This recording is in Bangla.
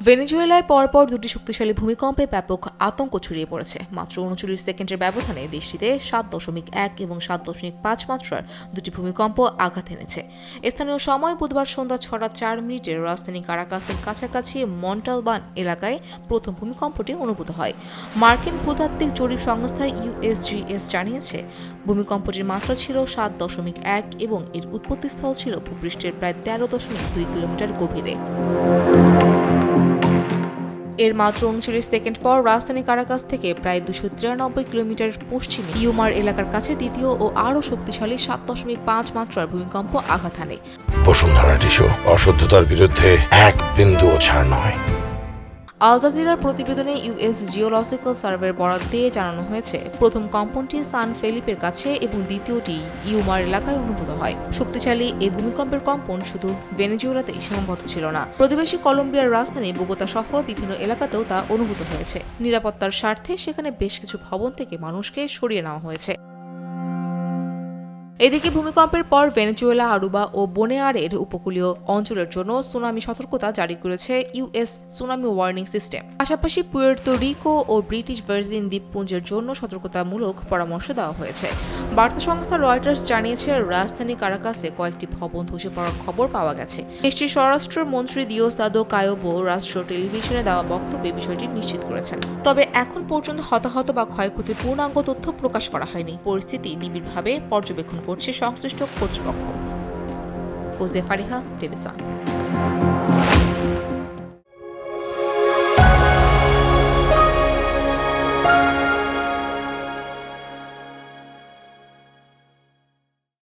ভেনেজুয়েলায় পরপর দুটি শক্তিশালী ভূমিকম্পে ব্যাপক আতঙ্ক ছড়িয়ে পড়েছে। মাত্র ৩৯ সেকেন্ডের ব্যবধানে দেশটিতে ৭.১ এবং ৭.৫ মাত্রার দুটি ভূমিকম্প আঘাত এনেছে। স্থানীয় সময় বুধবার সন্ধ্যা ৬:০৪ রাজধানী কারাকাসের কাছাকাছি মন্টালবান এলাকায় প্রথম ভূমিকম্পটি অনুভূত হয়। মার্কিন ভূতাত্ত্বিক জরিপ সংস্থা ইউএসজিএস জানিয়েছে, ভূমিকম্পটির মাত্রা ছিল ৭.১ এবং এর উৎপত্তিস্থল ছিল ভূপৃষ্ঠের প্রায় ১৩.২ কিলোমিটার গভীরে। এর মাত্র ৩৯ সেকেন্ড পর রাজধানী কারাকাস থেকে প্রায় ২৯৩ কিলোমিটার পশ্চিমে ইউমার এলাকার কাছে দ্বিতীয় ও আরও শক্তিশালী ৭.৫ মাত্রার ভূমিকম্প আঘাত হানে। বসুন্ধরা টিস্যু অশুদ্ধতার বিরুদ্ধে এক বিন্দুও ছাড় নয়। আল জাজিরার প্রতিবেদনে ইউএস জিওলজিক্যাল সার্ভের বরাত দিয়ে জানানো হয়েছে, প্রথম কম্পনটি সান ফেলিপের কাছে এবং দ্বিতীয়টি ইউমার এলাকায় অনুভূত হয়। শক্তিশালী এই ভূমিকম্পের কম্পন শুধু ভেনেজুয়েলাতেই সীমাবদ্ধ ছিল না, প্রতিবেশী কলম্বিয়ার রাজধানী বোগোতা সহ বিভিন্ন এলাকাতেও তা অনুভূত হয়েছে। নিরাপত্তার স্বার্থে সেখানে বেশ কিছু ভবন থেকে মানুষকে সরিয়ে নেওয়া হয়েছে। এদিকে ভূমিকম্পের পর ভেনেজুয়েলা, আরুবা ও বোনেয়ারের উপকূলীয় অঞ্চলের জন্য সুনামি সতর্কতা জারি করেছে ইউএস সুনামি ওয়ার্নিং সিস্টেম। পাশাপাশি পুয়ের্তো রিকো ও ব্রিটিশ ভার্জিন দ্বীপপুঞ্জের জন্য সতর্কতামূলক পরামর্শ দেওয়া হয়েছে। বার্তা সংস্থা রয়টার্স জানিয়েছে, রাজধানী কারাকাসে কয়েকটি ভবন ধসে পড়ার খবর পাওয়া গেছে। দেশটির স্বরাষ্ট্রমন্ত্রী দিওসদাদো কায়োবো রাষ্ট্র টেলিভিশনে দেওয়া বক্তব্যে বিষয়টি নিশ্চিত করেছেন। তবে এখন পর্যন্ত হতাহত বা ক্ষয়ক্ষতির পূর্ণাঙ্গ তথ্য প্রকাশ করা হয়নি। পরিস্থিতি নিবিড়ভাবে পর্যবেক্ষণ করছে সংশ্লিষ্ট কর্তৃপক্ষ। ফৌজিয়া ফারিহা, টেলিসান।